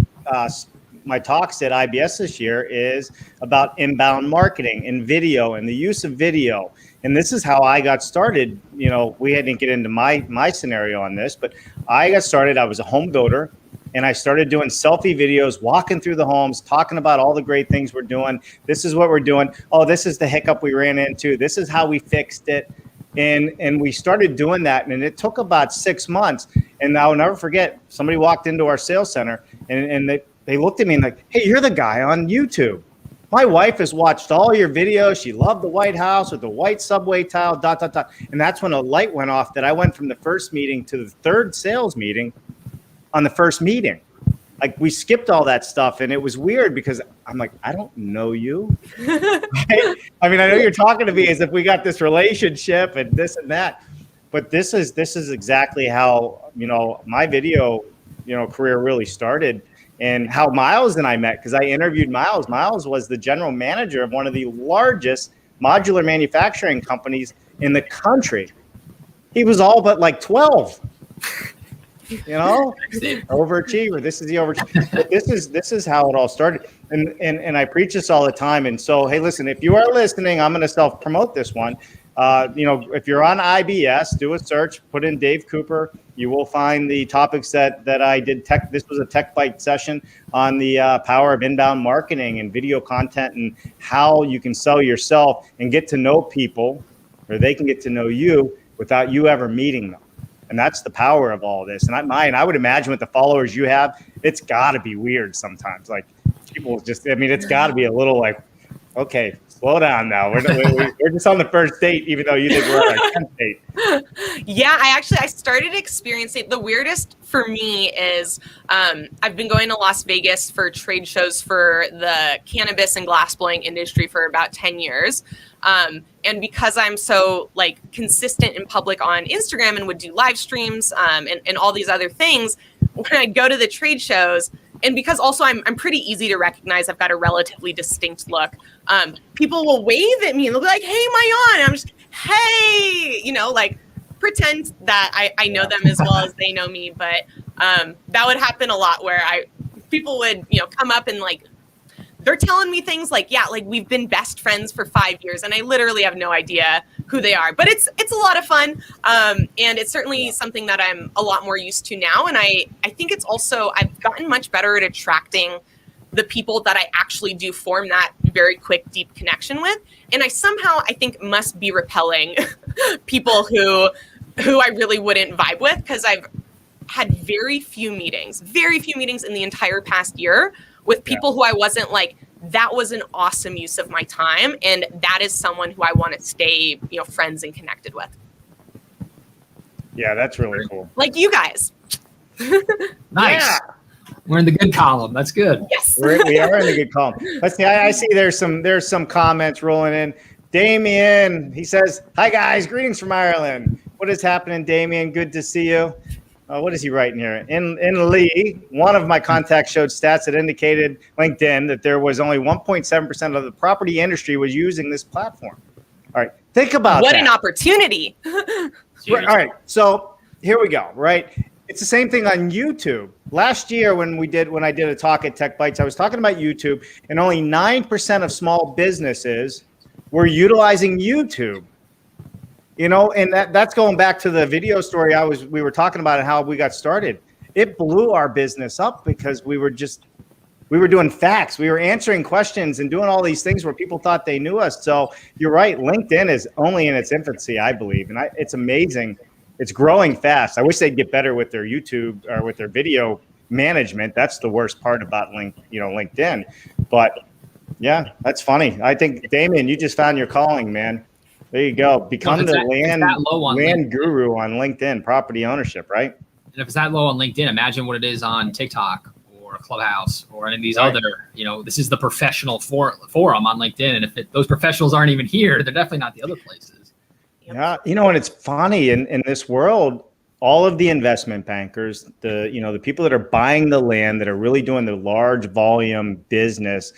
talks at IBS this year is about inbound marketing and video and the use of video. And this is how I got started. We didn't get into my scenario on this, but I got started. I was a home builder. And I started doing selfie videos, walking through the homes, talking about all the great things we're doing. This is what we're doing. Oh, this is the hiccup we ran into. This is how we fixed it. And we started doing that. And it took about 6 months. And I'll never forget, somebody walked into our sales center and they looked at me and like, hey, you're the guy on YouTube. My wife has watched all your videos. She loved the White House with the white subway tile, ... And that's when a light went off that I went from the first meeting to the third sales meeting on the first meeting. Like, we skipped all that stuff, and it was weird because I'm like, I don't know you. Right? I mean, I know you're talking to me as if we got this relationship and this and that, but this is exactly how, my video, career really started, and how Miles and I met, because I interviewed Miles. Miles was the general manager of one of the largest modular manufacturing companies in the country. He was all but like 12. Overachiever. This is the overachiever. But this is how it all started. And I preach this all the time. And so, hey, listen, if you are listening, I'm going to self-promote this one. If you're on IBS, do a search, put in Dave Cooper. You will find the topics that I did. This was a Tech Bite session on the power of inbound marketing and video content and how you can sell yourself and get to know people, or they can get to know you without you ever meeting them. And that's the power of all this. And I would imagine with the followers you have, it's got to be weird sometimes. Like people just, it's got to be a little like, okay, slow down now. We're just on the first date, even though you think we're on our 10th date. Yeah, I started experiencing, the weirdest for me is I've been going to Las Vegas for trade shows for the cannabis and glassblowing industry for about 10 years. And because I'm so like consistent in public on Instagram and would do live streams and all these other things, when I go to the trade shows, and because also I'm pretty easy to recognize, I've got a relatively distinct look. People will wave at me and they'll be like, "Hey, Maayan," and I'm just, "Hey," like pretend that I know them as well as they know me. But that would happen a lot where people would come up and like, they're telling me things like, yeah, like we've been best friends for 5 years, and I literally have no idea who they are. But it's a lot of fun, and it's certainly something that I'm a lot more used to now. And I think it's also, I've gotten much better at attracting the people that I actually do form that very quick, deep connection with. And I think must be repelling people who I really wouldn't vibe with, because I've had very few meetings in the entire past year with people who I wasn't like, that was an awesome use of my time, and that is someone who I want to stay, friends and connected with. Yeah, that's really cool. Like you guys. Nice. Yeah. We're in the good column. That's good. Yes. We are in the good column. Let's see. I see there's some comments rolling in. Damien, he says, "Hi guys, greetings from Ireland. What is happening, Damien? Good to see you." What is he writing here? In Lee, one of my contacts showed stats that indicated LinkedIn that there was only 1.7% of the property industry was using this platform. All right, think about what that. An opportunity. All right, so here we go. Right, it's the same thing on YouTube. Last year when I did a talk at Tech Bites, I was talking about YouTube, and only 9% of small businesses were utilizing YouTube. And that's going back to the video story we were talking about and how we got started. It blew our business up because we were doing facts. We were answering questions and doing all these things where people thought they knew us. So you're right. LinkedIn is only in its infancy, I believe. And it's amazing. It's growing fast. I wish they'd get better with their YouTube or with their video management. That's the worst part about LinkedIn. But yeah, that's funny. I think, Damien, you just found your calling, man. There you go. Become the land guru on LinkedIn, property ownership, right? And if it's that low on LinkedIn, imagine what it is on TikTok or Clubhouse or any of these other, this is the professional forum on LinkedIn. And if those professionals aren't even here, they're definitely not the other places. Yeah. And it's funny in this world, all of the investment bankers, the people that are buying the land, that are really doing the large volume business,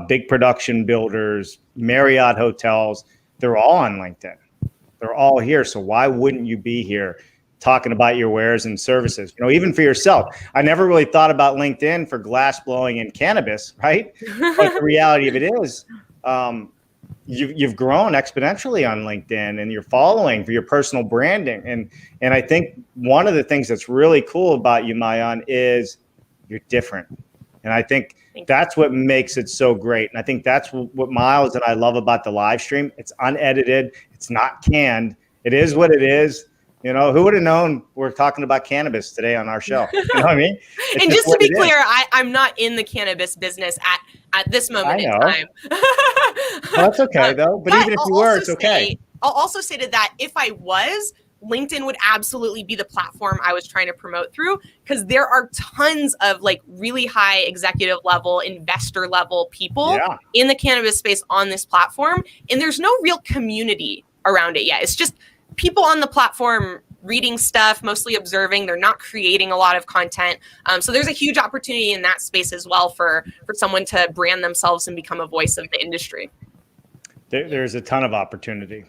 big production builders, Marriott hotels, they're all on LinkedIn. They're all here. So why wouldn't you be here talking about your wares and services? Even for yourself. I never really thought about LinkedIn for glass blowing and cannabis, right? But the reality of it is, you've grown exponentially on LinkedIn, and you're following for your personal branding. And I think one of the things that's really cool about you, Maayan, is you're different. And I think that's what makes it so great. And I think that's what Miles and I love about the live stream. It's unedited. It's not canned. It is what it is. Who would have known we're talking about cannabis today on our show? You know what I mean? And just to be clear, I'm not in the cannabis business at this moment in time. Well, that's okay, though. But even if you were, it's okay. I'll also say to that, if I was, LinkedIn would absolutely be the platform I was trying to promote through, because there are tons of like really high executive level, investor level people in the cannabis space on this platform. And there's no real community around it yet. It's just people on the platform reading stuff, mostly observing. They're not creating a lot of content. So there's a huge opportunity in that space as well for someone to brand themselves and become a voice of the industry. There's a ton of opportunity.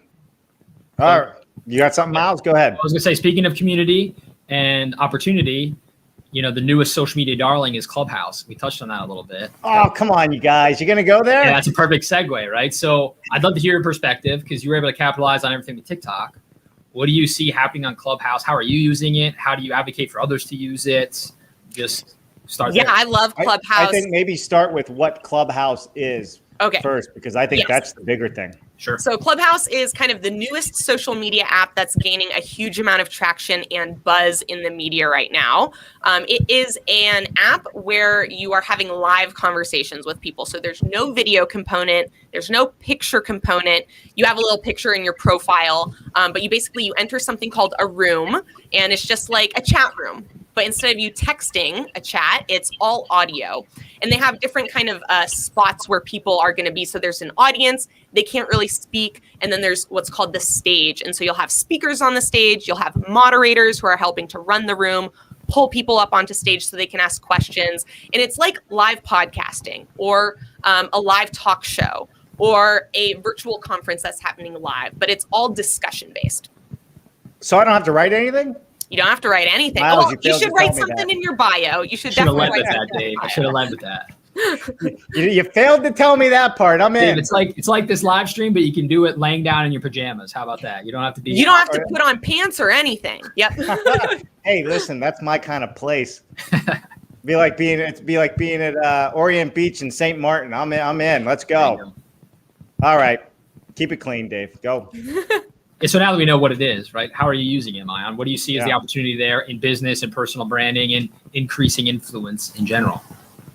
All right. You got something, Miles? Go ahead. I was going to say, speaking of community and opportunity, the newest social media darling is Clubhouse. We touched on that a little bit. Oh, come on, you guys. You're going to go there? Yeah, that's a perfect segue, right? So I'd love to hear your perspective because you were able to capitalize on everything with TikTok. What do you see happening on Clubhouse? How are you using it? How do you advocate for others to use it? Just start there. Yeah, I love Clubhouse. I think maybe start with what Clubhouse is first, because I think that's the bigger thing. Sure. So Clubhouse is kind of the newest social media app that's gaining a huge amount of traction and buzz in the media right now. It is an app where you are having live conversations with people. So there's no video component. There's no picture component. You have a little picture in your profile, but you enter something called a room, and it's just like a chat room. But instead of you texting a chat, it's all audio. And they have different kind of spots where people are going to be. So there's an audience, they can't really speak. And then there's what's called the stage. And so you'll have speakers on the stage. You'll have moderators who are helping to run the room, pull people up onto stage so they can ask questions. And it's like live podcasting or a live talk show or a virtual conference that's happening live. But it's all discussion based. So I don't have to write anything? You don't have to write anything. Miles, you should write something in your bio. You should definitely write that, Dave. I should have led with that. You failed to tell me that part. I'm in. Dave, it's like this live stream, but you can do it laying down in your pajamas. How about that? You don't have to be. You don't have to put on pants or anything. Yep. Hey, listen, that's my kind of place. Be like being at Orient Beach in St. Martin. I'm in. Let's go. All right, keep it clean, Dave. Go. So now that we know what it is, right? How are you using it, Maayan? What do you see as the opportunity there in business and personal branding and increasing influence in general?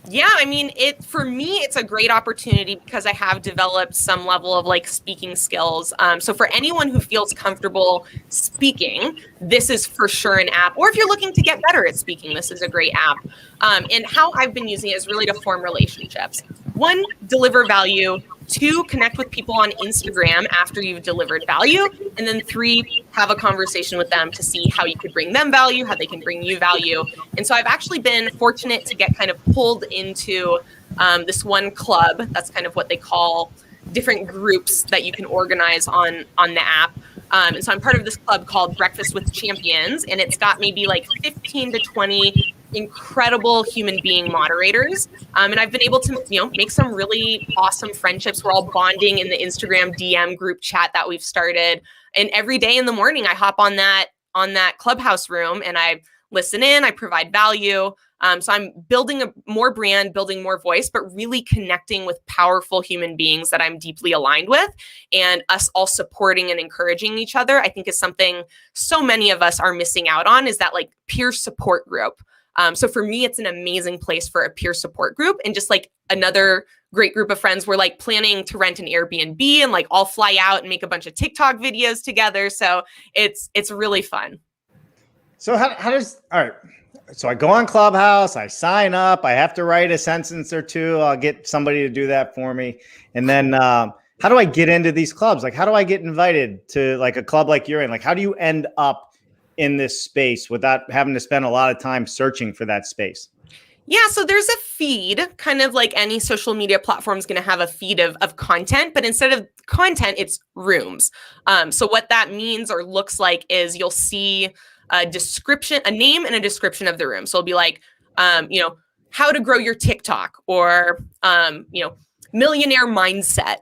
Yeah, I mean, for me, it's a great opportunity because I have developed some level of like speaking skills. So for anyone who feels comfortable speaking, this is for sure an app. Or if you're looking to get better at speaking, this is a great app. And how I've been using it is really to form relationships. 1, deliver value. 2, connect with people on Instagram after you've delivered value. And then 3, have a conversation with them to see how you could bring them value, how they can bring you value. And so I've actually been fortunate to get kind of pulled into this one club. That's kind of what they call different groups that you can organize on the app. And so I'm part of this club called Breakfast with Champions, and it's got maybe like 15 to 20 incredible human being moderators. And I've been able to, make some really awesome friendships. We're all bonding in the Instagram DM group chat that we've started. And every day in the morning, I hop on that Clubhouse room and I listen in, I provide value. So I'm building more brand, building more voice, but really connecting with powerful human beings that I'm deeply aligned with, and us all supporting and encouraging each other. I think is something so many of us are missing out on, is that like peer support group. So for me, it's an amazing place for a peer support group, and just like another great group of friends. We're like planning to rent an Airbnb and like all fly out and make a bunch of TikTok videos together. So it's really fun. So all right. So I go on Clubhouse, I sign up, I have to write a sentence or two. I'll get somebody to do that for me. And then how do I get into these clubs? Like, how do I get invited to like a club like you're in? Like, how do you end up in this space without having to spend a lot of time searching for that space? Yeah, so there's a feed, kind of like any social media platform is going to have a feed of content, but instead of content, it's rooms. So what that means or looks like is you'll see a description, a name and a description of the room. So it'll be like, how to grow your TikTok, or, millionaire mindset,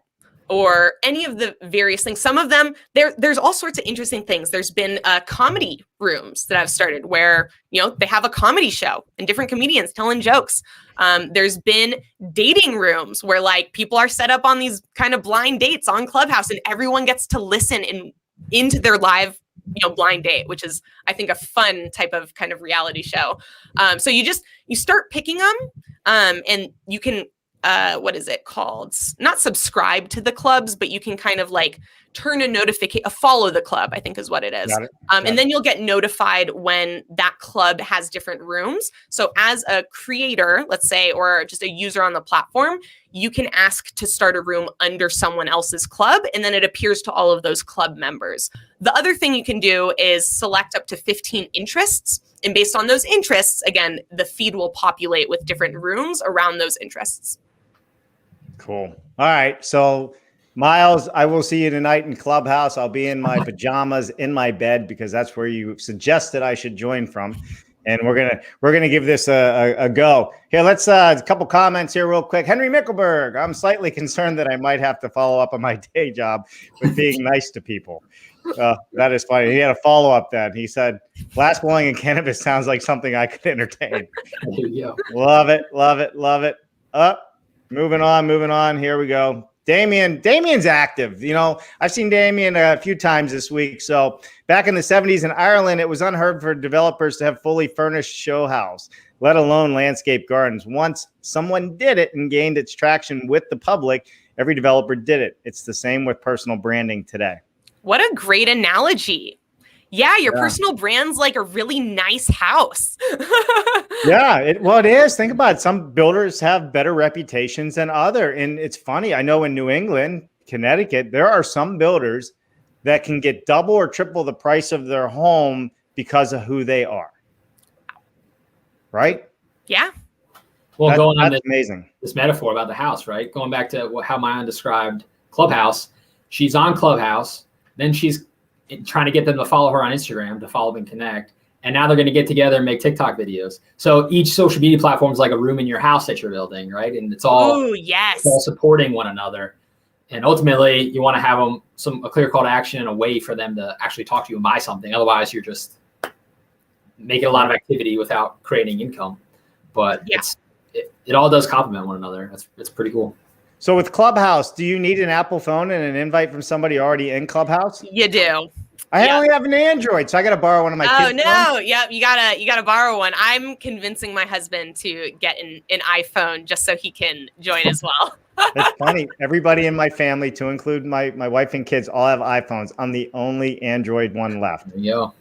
or any of the various things. Some of them, there's all sorts of interesting things. There's been comedy rooms that I've started where, they have a comedy show and different comedians telling jokes. There's been dating rooms where like people are set up on these kind of blind dates on Clubhouse, and everyone gets to listen into their live blind date, which is, I think, a fun type of kind of reality show. So you start picking them, and you can, what is it called? Not subscribe to the clubs, but you can kind of like turn a notification, follow the club, I think is what it is. And then you'll get notified when that club has different rooms. So as a creator, let's say, or just a user on the platform, you can ask to start a room under someone else's club, and then it appears to all of those club members. The other thing you can do is select up to 15 interests. And based on those interests, again, the feed will populate with different rooms around those interests. Cool. All right. So Miles, I will see you tonight in Clubhouse. I'll be in my pajamas in my bed because that's where you suggested I should join from. And we're gonna give this a go. Here, let's a couple comments here real quick. Henry Mickelberg, I'm slightly concerned that I might have to follow up on my day job with being nice to people. That is funny. He had a follow up then. He said, "Glass blowing and cannabis sounds like something I could entertain." There you go. Love it, love it, love it. Moving on. Here we go. Damien's active. You know, I've seen Damien a few times this week. So back in the 70s in Ireland, it was unheard for developers to have fully furnished show house, let alone landscape gardens. Once someone did it and gained its traction with the public, every developer did it. It's the same with personal branding today. What a great analogy. Yeah, your personal brand's like a really nice house. Yeah, it is. Think about it. Some builders have better reputations than other. And it's funny. I know in New England, Connecticut, there are some builders that can get double or triple the price of their home because of who they are. Right? Yeah. Well, going on amazing. This metaphor about the house, right? Going back to how Maayan described Clubhouse, she's on Clubhouse, then she's trying to get them to follow her on Instagram, to follow and connect. And now they're going to get together and make TikTok videos. So each social media platform is like a room in your house that you're building, right? And it's all, it's all supporting one another. And ultimately, you want to have them a clear call to action and a way for them to actually talk to you and buy something. Otherwise, you're just making a lot of activity without creating income. But it all does complement one another. It's pretty cool. So with Clubhouse, do you need an Apple phone and an invite from somebody already in Clubhouse? You do. I only have an Android, so I got to borrow one of my kids' no. phones? Yep, you gotta borrow one. I'm convincing my husband to get an iPhone just so he can join as well. That's funny. Everybody in my family, to include my wife and kids, all have iPhones. I'm the only Android one left. There you go.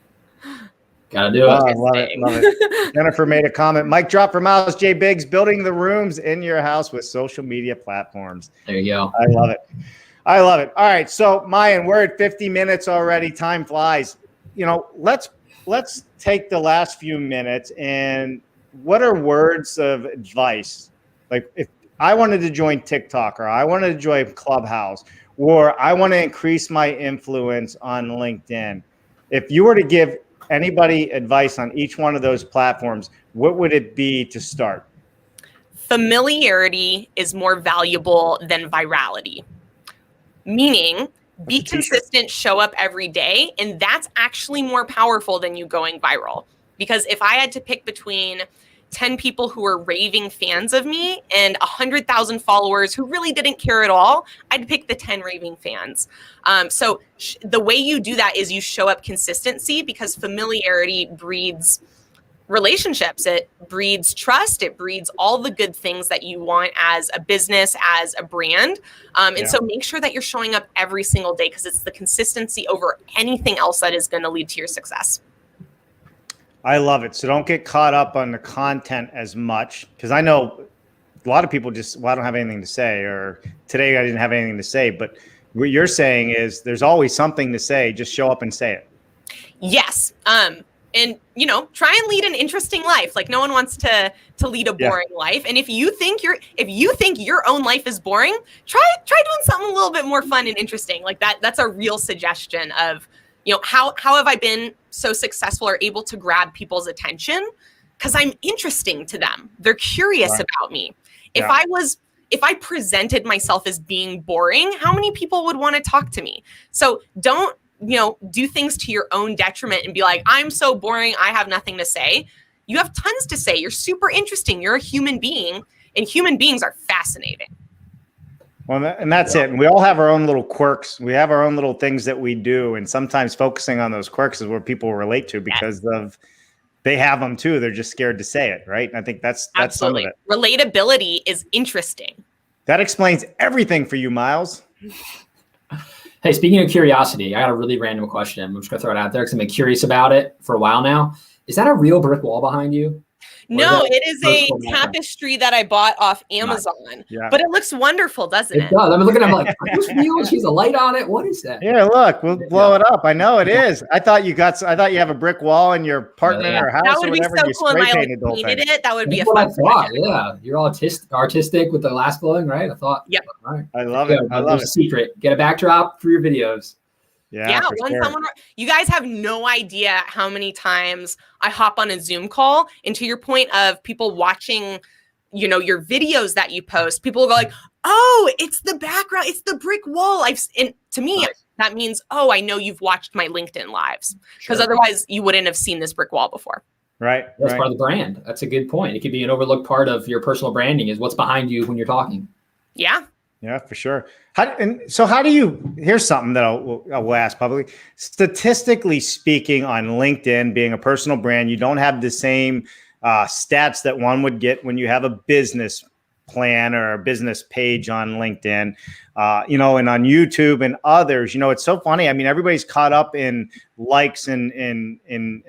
Gotta do it. I love it. Jennifer made a comment. Mic drop for Miles J. Biggs, building the rooms in your house with social media platforms. There you go. I love it. All right. So Maayan, we're at 50 minutes already. Time flies. You know, let's take the last few minutes and what are words of advice? Like if I wanted to join TikTok or I wanted to join Clubhouse or I want to increase my influence on LinkedIn. If you were to give anybody advice on each one of those platforms, what would it be to start? Familiarity is more valuable than virality. Meaning, be consistent, show up every day, and that's actually more powerful than you going viral. Because if I had to pick between 10 people who are raving fans of me and 100,000 followers who really didn't care at all, I'd pick the 10 raving fans. So the way you do that is you show up consistency because familiarity breeds relationships. It breeds trust. It breeds all the good things that you want as a business, as a brand. And so make sure that you're showing up every single day because it's the consistency over anything else that is going to lead to your success. I love it. So don't get caught up on the content as much because I know a lot of people just, I don't have anything to say, or today I didn't have anything to say. But what you're saying is there's always something to say. Just show up and say it. Yes. And, try and lead an interesting life. Like no one wants to lead a boring life. And if you think your own life is boring, try doing something a little bit more fun and interesting. Like that's a real suggestion of, how have I been so successful or able to grab people's attention? Because I'm interesting to them. They're curious about me. If I presented myself as being boring, how many people would want to talk to me? So don't, do things to your own detriment and be like, I'm so boring. I have nothing to say. You have tons to say. You're super interesting. You're a human being, and human beings are fascinating. Well, and that's it. And we all have our own little quirks. We have our own little things that we do. And sometimes focusing on those quirks is what people relate to because they have them too. They're just scared to say it. Right. And I think that's some of it. Relatability is interesting. That explains everything for you, Miles. Hey, speaking of curiosity, I got a really random question. I'm just going to throw it out there because I've been curious about it for a while now. Is that a real brick wall behind you? No, it is a virtual background? tapestry that I bought off Amazon. Yeah. But it looks wonderful, doesn't It it? does. I'm looking at it, I'm like, are those real? She's a light on it. What is that? Yeah, look, we'll blow it up. I know it is. I thought you have a brick wall in your apartment Yeah. or house That or would be whatever. so You cool. And spray I painted the whole painted thing. it. That would be a That's what I fun thought. project. Yeah, you're all artistic with the glass blowing, right? I thought. Yep. All right. I love it. I love There's it. a secret. Get a backdrop for your videos. Yeah, for when sure. you guys have no idea how many times I hop on a Zoom call, and to your point of people watching, your videos that you post, people will go like, "Oh, it's the background, it's the brick wall." And to me, Nice. that means, "Oh, I know you've watched my LinkedIn lives," because Sure. otherwise you wouldn't have seen this brick wall before. Right. That's right. part of the brand. That's a good point. It could be an overlooked part of your personal branding is what's behind you when you're talking. Yeah. Yeah, for sure. How do you? Here's something that I will ask publicly. Statistically speaking, on LinkedIn, being a personal brand, you don't have the same stats that one would get when you have a business plan or a business page on LinkedIn, and on YouTube and others. It's so funny. I mean, everybody's caught up in likes and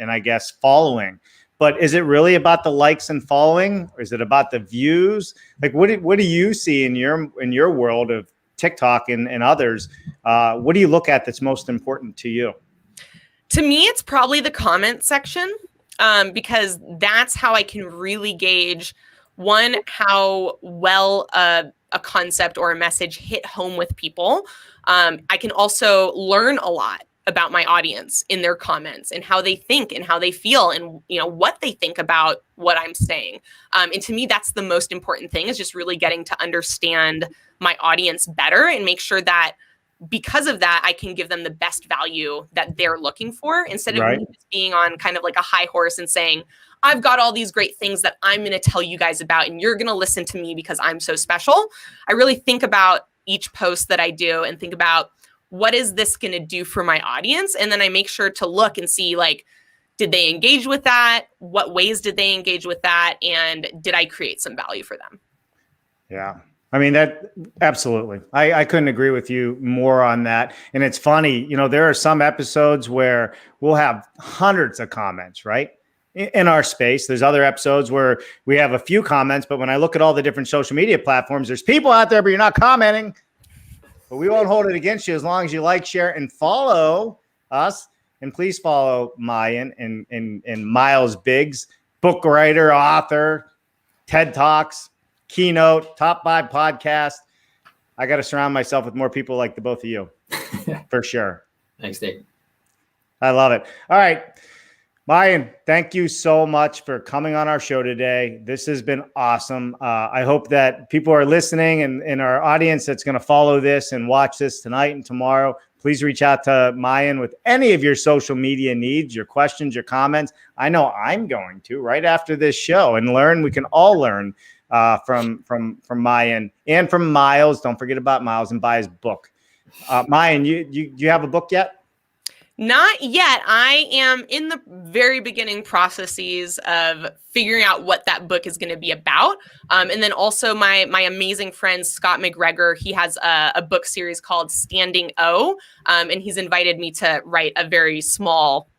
I guess following. But is it really about the likes and following, or is it about the views? Like, what do you see in your world of TikTok and others? What do you look at that's most important to you? To me, it's probably the comment section, because that's how I can really gauge, one, how well a concept or a message hit home with people. I can also learn a lot about my audience in their comments and how they think and how they feel and what they think about what I'm saying. And to me, that's the most important thing, is just really getting to understand my audience better and make sure that because of that, I can give them the best value that they're looking for, instead of Right. me just being on kind of like a high horse and saying, I've got all these great things that I'm going to tell you guys about, and you're going to listen to me because I'm so special. I really think about each post that I do and think about, what is this going to do for my audience? And then I make sure to look and see, like, did they engage with that? What ways did they engage with that? And did I create some value for them? Yeah. I mean, that absolutely. I couldn't agree with you more on that. And it's funny, there are some episodes where we'll have hundreds of comments, right? In our space. There's other episodes where we have a few comments, but when I look at all the different social media platforms, there's people out there, but you're not commenting. But we won't hold it against you as long as you like, share, and follow us. And please follow Maayan and Miles Biggs, book writer, author, TED Talks, Keynote, Top 5 podcast. I got to surround myself with more people like the both of you, for sure. Thanks, Dave. I love it. All right. Maayan, thank you so much for coming on our show today. This has been awesome. I hope that people are listening and our audience that's going to follow this and watch this tonight and tomorrow. Please reach out to Maayan with any of your social media needs, your questions, your comments. I know I'm going to right after this show and learn. We can all learn from Maayan and from Miles. Don't forget about Miles and buy his book. Maayan, you have a book yet? Not yet. I am in the very beginning processes of figuring out what that book is going to be about. And then also my amazing friend, Scott McGregor, he has a book series called Standing O. And he's invited me to write a very small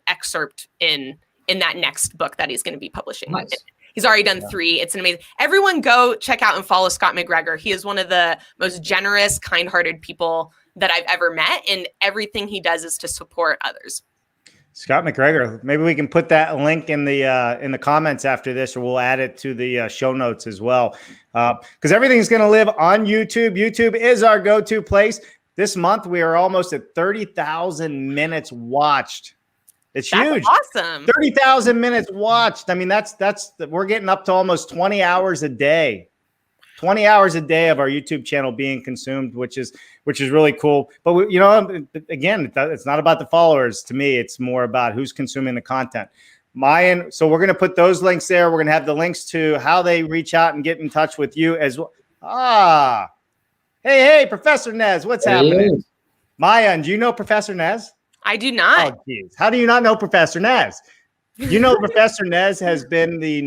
excerpt in that next book that he's going to be publishing. Nice. He's already done 3. It's an amazing. Everyone go check out and follow Scott McGregor. He is one of the most generous, kind-hearted people that I've ever met, and everything he does is to support others. Scott McGregor. Maybe we can put that link in the comments after this, or we'll add it to the show notes as well. Because everything's going to live on YouTube. YouTube is our go-to place. This month we are almost at 30,000 minutes watched. It's huge. Awesome. 30,000 minutes watched. I mean, we're getting up to almost 20 hours a day. 20 hours a day of our YouTube channel being consumed, which is really cool. But again, it's not about the followers. To me, it's more about who's consuming the content. Maayan, so we're going to put those links there. We're going to have the links to how they reach out and get in touch with you as well. Hey, Professor Nez, what's happening? Maayan, do you know Professor Nez? I do not. Oh, geez. How do you not know Professor Nez? Professor Nez has been the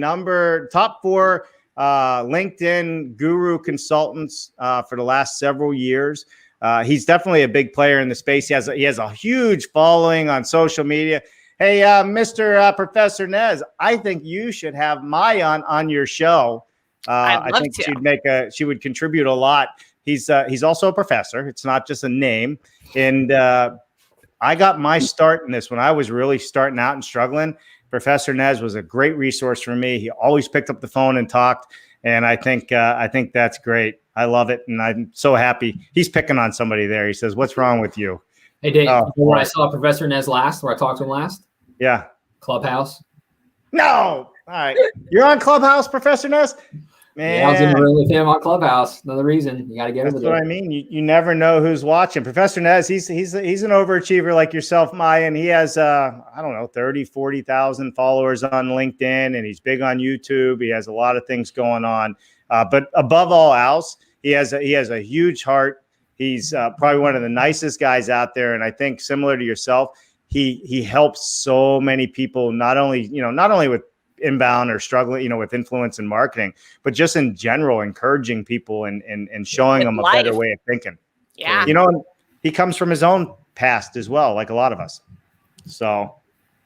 top 4 LinkedIn guru consultants for the last several years. He's definitely a big player in the space. He has a huge following on social media. Hey, Mr. Professor Nez, I think you should have Maayan on your show. I'd love I think to. she would contribute a lot. He's also a professor. It's not just a name. And I got my start in this when I was really starting out and struggling. Professor Nez was a great resource for me. He always picked up the phone and talked. And I think that's great. I love it. And I'm so happy. He's picking on somebody there. He says, "What's wrong with you?" Hey, Dave, Oh, when I saw Professor Nez last, where I talked to him last, yeah. Clubhouse. No. All right. You're on Clubhouse, Professor Ness? Man. Yeah, I was in the room with him on Clubhouse. Another reason you got to get That's over what there. I mean. You never know who's watching. Professor Nez, he's an overachiever like yourself, Maya, and he has I don't know, 30, 40,000 followers on LinkedIn, and he's big on YouTube. He has a lot of things going on. But above all else, he has a huge heart. He's probably one of the nicest guys out there, and I think similar to yourself, he helps so many people, not only with inbound or struggling, with influence and marketing, but just in general, encouraging people and showing With them a life. better way of thinking. Yeah. He comes from his own past as well, like a lot of us. So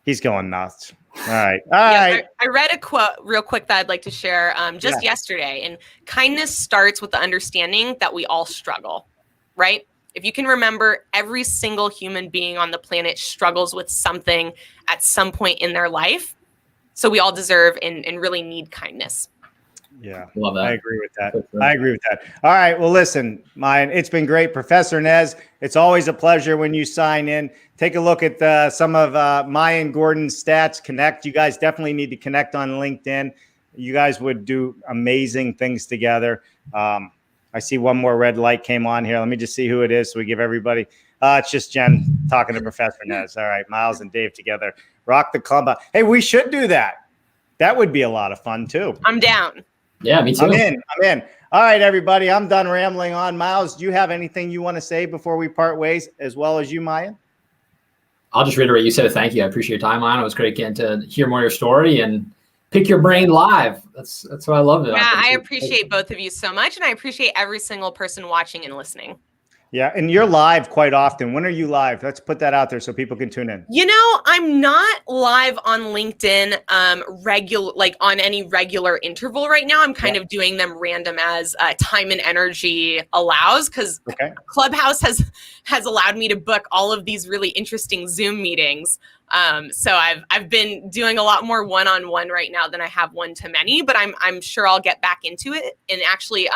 he's going nuts. All right. I read a quote real quick that I'd like to share yesterday. And kindness starts with the understanding that we all struggle, right? If you can remember, every single human being on the planet struggles with something at some point in their life. So we all deserve and really need kindness. Yeah, Love that. I agree with that. All right. Well, listen, Maayan, it's been great. Professor Nez, it's always a pleasure when you sign in. Take a look at some of Maayan Gordon's stats. Connect. You guys definitely need to connect on LinkedIn. You guys would do amazing things together. I see one more red light came on here. Let me just see who it is so we give everybody. It's just Jen talking to Professor Nez. All right, Miles and Dave together. Rock the club. Hey, we should do that. That would be a lot of fun, too. I'm down. Yeah, me too. I'm in. All right, everybody. I'm done rambling on. Miles, do you have anything you want to say before we part ways, as well as you, Maayan? I'll just reiterate. You said thank you. I appreciate your time, Maayan. It was great getting to hear more of your story and pick your brain live. That's what I love. Yeah, I appreciate both of you so much, and I appreciate every single person watching and listening. Yeah, and you're live quite often. When are you live? Let's put that out there so people can tune in. I'm not live on LinkedIn on any regular interval right now. I'm kind of doing them random as time and energy allows, because Clubhouse has allowed me to book all of these really interesting Zoom meetings. So I've been doing a lot more one-on-one right now than I have one-to-many, but I'm sure I'll get back into it. And actually,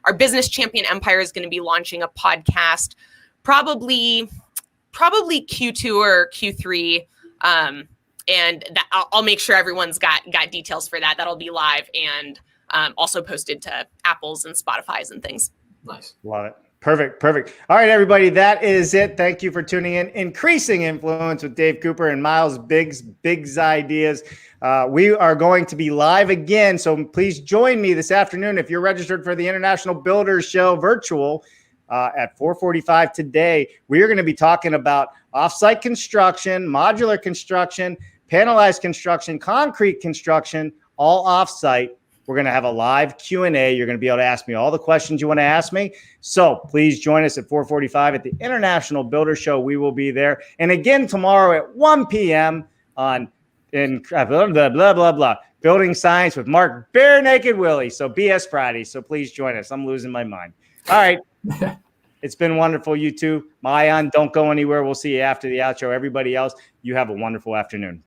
our Business Champion Empire is going to be launching a podcast probably Q2 or Q3. And I'll make sure everyone's got details for that. That'll be live and also posted to Apple's and Spotify's and things. Nice. Love it. Perfect. All right, everybody. That is it. Thank you for tuning in. Increasing Influence with Dave Cooper and Miles Biggs Ideas. We are going to be live again, so please join me this afternoon if you're registered for the International Builders Show virtual at 4:45 today. We are going to be talking about offsite construction, modular construction, panelized construction, concrete construction, all offsite. We're going to have a live Q&A. You're going to be able to ask me all the questions you want to ask me. So please join us at 4:45 at the International Builder Show. We will be there. And again, tomorrow at 1 p.m. on Building Science with Mark Bare Naked Willie. So BS Friday. So please join us. I'm losing my mind. All right. It's been wonderful, you two. Maayan, don't go anywhere. We'll see you after the outro. Everybody else, you have a wonderful afternoon.